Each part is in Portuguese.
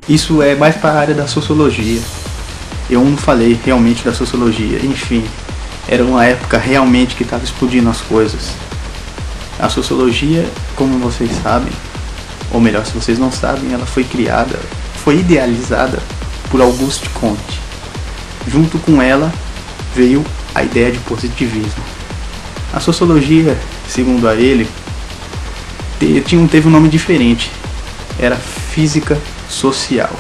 Isso é mais para a área da sociologia. Eu não falei realmente da sociologia. Enfim, era uma época realmente que estava explodindo as coisas. A sociologia, como vocês sabem, ou melhor, se vocês não sabem, ela foi criada, foi idealizada por Auguste Comte. Junto com ela veio a ideia de positivismo. A sociologia, segundo a ele, teve um nome diferente. Era física social.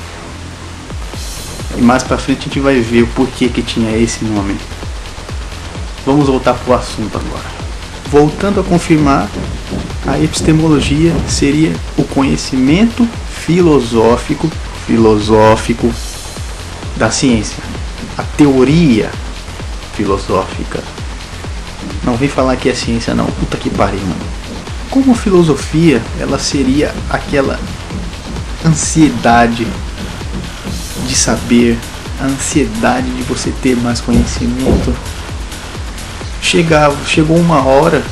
E mais pra frente a gente vai ver o porquê que tinha esse nome. Vamos voltar pro assunto agora. Voltando a confirmar, a epistemologia seria o conhecimento filosófico da ciência. A teoria filosófica. Não vem falar que é ciência não, puta que pariu, mano. Como filosofia, ela seria aquela ansiedade de saber, a ansiedade de você ter mais conhecimento. Chegou uma hora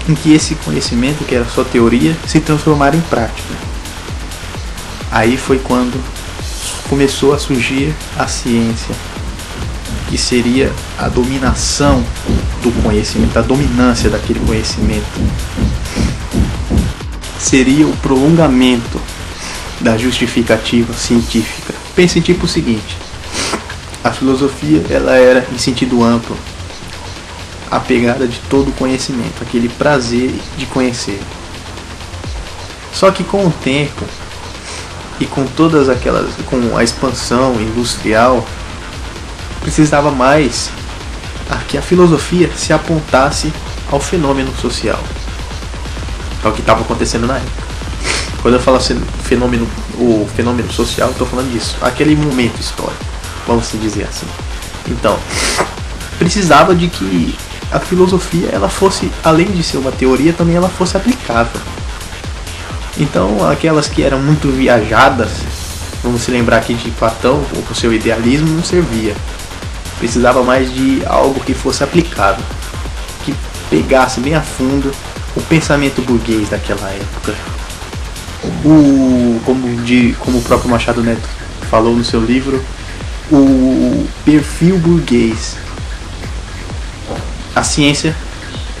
em que esse conhecimento, que era só teoria, se transformara em prática. Aí foi quando começou a surgir a ciência, que seria a dominação do conhecimento, a dominância daquele conhecimento. Seria o prolongamento da justificativa científica. Pense tipo o seguinte: a filosofia, ela era, em sentido amplo, a pegada de todo o conhecimento, aquele prazer de conhecer. Só que com o tempo e com com a expansão industrial, precisava mais que a filosofia se apontasse ao fenômeno social. É o que estava acontecendo na época. Quando eu falo assim, o fenômeno social, eu estou falando disso, aquele momento histórico, vamos dizer assim. Então, precisava de que a filosofia, ela fosse, além de ser uma teoria, também ela fosse aplicável. Então, aquelas que eram muito viajadas, vamos se lembrar aqui de Platão, com o seu idealismo, não servia. Precisava mais de algo que fosse aplicável, que pegasse bem a fundo o pensamento burguês daquela época. Como o próprio Machado Neto falou no seu livro, o perfil burguês. A ciência,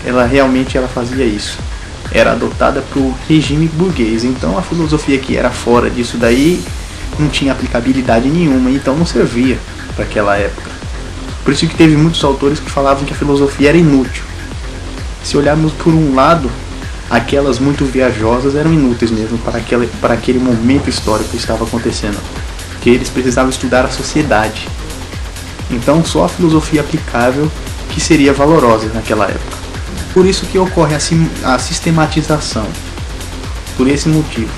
ela realmente fazia isso. Era adotada pro regime burguês. Então a filosofia que era fora disso daí não tinha aplicabilidade nenhuma, então não servia para aquela época. Por isso que teve muitos autores que falavam que a filosofia era inútil. Se olharmos por um lado, aquelas muito viajosas eram inúteis mesmo para aquele momento histórico que estava acontecendo, que eles precisavam estudar a sociedade. Então só a filosofia aplicável que seria valorosa naquela época. Por isso que ocorre a sistematização, por esse motivo.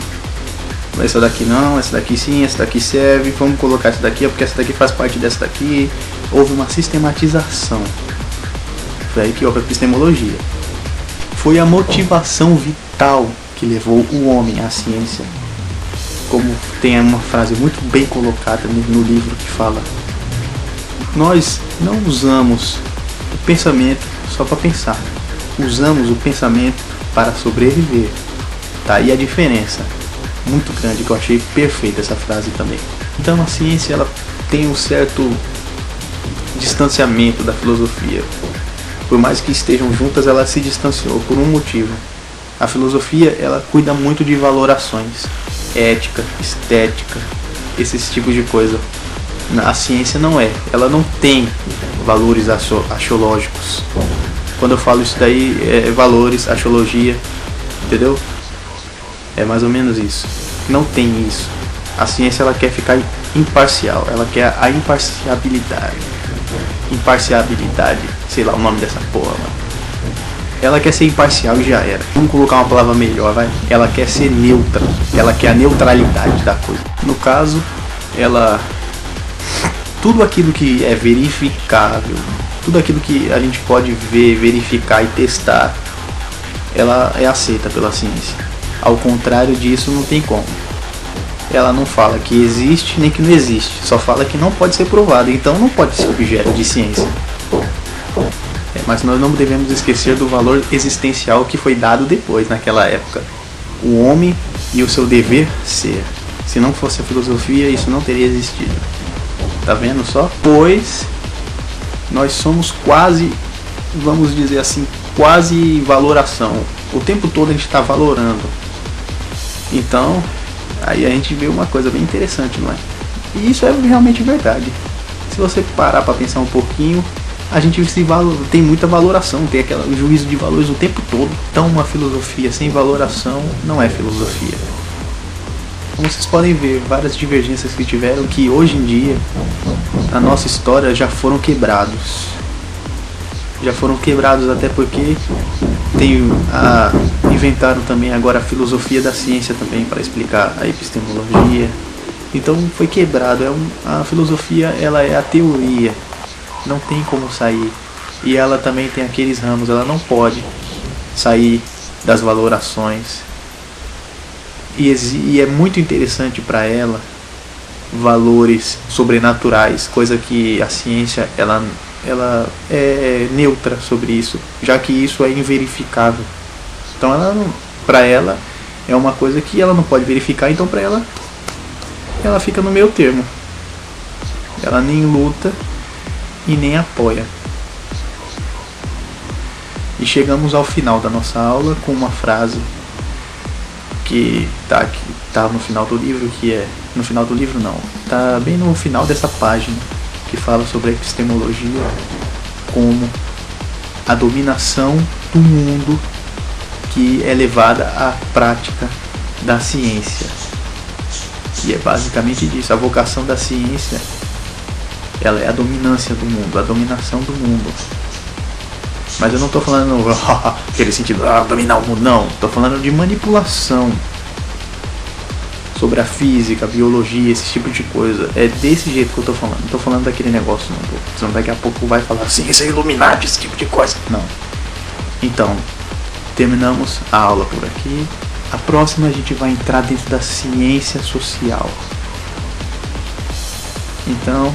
Essa daqui não, essa daqui sim, essa daqui serve, vamos colocar essa daqui porque essa daqui faz parte dessa daqui. Houve uma sistematização. Foi aí que houve a epistemologia. Foi a motivação vital que levou o homem à ciência. Como tem uma frase muito bem colocada no livro que fala: nós não usamos o pensamento só para pensar, usamos o pensamento para sobreviver. Tá aí a diferença muito grande, que eu achei perfeita essa frase também. Então a ciência, ela tem um certo distanciamento da filosofia. Por mais que estejam juntas, ela se distanciou por um motivo. A filosofia, ela cuida muito de valorações, ética, estética, esses tipos de coisa. A ciência não é, ela não tem valores axiológicos. Quando eu falo isso daí, é valores, axiologia, entendeu? É mais ou menos isso. Não tem isso. A ciência, ela quer ficar imparcial, ela quer a imparcialidade. Imparcialidade, sei lá o nome dessa porra, mano. Ela quer ser imparcial e já era. Vamos colocar uma palavra melhor, vai? Ela quer ser neutra, ela quer a neutralidade da coisa. No caso, ela... tudo aquilo que é verificável, tudo aquilo que a gente pode ver, verificar e testar, ela é aceita pela ciência. Ao contrário disso, não tem como. Ela não fala que existe nem que não existe, só fala que não pode ser provado, então não pode ser objeto de ciência. É mas nós não devemos esquecer do valor existencial que foi dado depois, naquela época. O homem e o seu dever ser. Se não fosse a filosofia, isso não teria existido. Tá vendo só? Pois nós somos quase, vamos dizer assim, quase valoração. O tempo todo a gente está valorando. Então, aí a gente vê uma coisa bem interessante, não é? E isso é realmente verdade. Se você parar para pensar um pouquinho, a gente tem muita valoração, tem aquele juízo de valores o tempo todo. Então uma filosofia sem valoração não é filosofia. Como vocês podem ver, várias divergências que tiveram, que hoje em dia, na nossa história, já foram quebrados. Já foram quebrados até porque inventaram também agora a filosofia da ciência também para explicar a epistemologia. Então foi quebrado. A filosofia, ela é a teoria, não tem como sair. E ela também tem aqueles ramos, ela não pode sair das valorações. E é muito interessante para ela valores sobrenaturais, coisa que a ciência ela é neutra sobre isso, já que isso é inverificável. Então para ela é uma coisa que ela não pode verificar, então para ela fica no meio termo. Ela nem luta e nem apoia. E chegamos ao final da nossa aula com uma frase que tá no final do livro, que é... No final do livro não, tá bem no final dessa página, que fala sobre a epistemologia como a dominação do mundo que é levada à prática da ciência. E é basicamente disso, a vocação da ciência, ela é a dominância do mundo, a dominação do mundo. Mas eu não estou falando aquele sentido, dominar o mundo, não. Estou falando de manipulação sobre a física, a biologia, esse tipo de coisa. É desse jeito que eu estou falando. Não estou falando daquele negócio, não. Senão daqui a pouco vai falar assim, isso é Illuminati, esse tipo de coisa. Não. Então, terminamos a aula por aqui. A próxima a gente vai entrar dentro da ciência social. Então,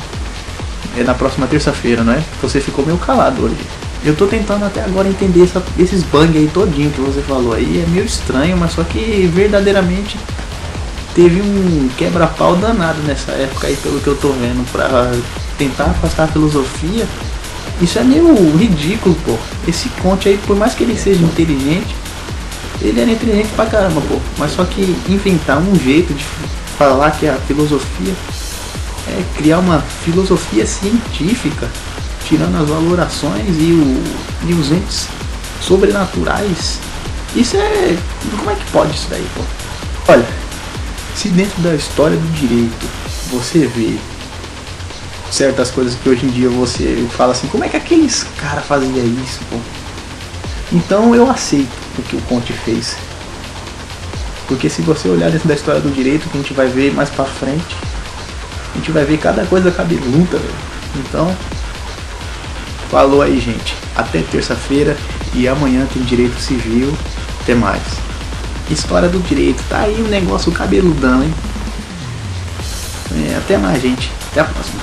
é na próxima terça-feira, não é? Você ficou meio calado hoje. Eu tô tentando até agora entender esses bugs aí todinho que você falou aí. É meio estranho, mas só que verdadeiramente teve um quebra-pau danado nessa época aí, pelo que eu tô vendo, pra tentar afastar a filosofia. Isso é meio ridículo, pô. Esse Conte aí, por mais que ele seja inteligente, ele era inteligente pra caramba, pô. Mas só que inventar um jeito de falar que a filosofia é criar uma filosofia científica, tirando as valorações e os entes sobrenaturais. Isso é... Como é que pode isso daí, pô? Olha, se dentro da história do direito você vê certas coisas que hoje em dia você fala assim, como é que aqueles caras faziam isso, pô? Então eu aceito o que o Conte fez. Porque se você olhar dentro da história do direito, que a gente vai ver mais pra frente, a gente vai ver cada coisa cabeluda, velho. Então, falou aí, gente. Até terça-feira e amanhã tem direito civil. Até mais. História do direito. Tá aí o negócio cabeludão, hein? Até mais, gente. Até a próxima.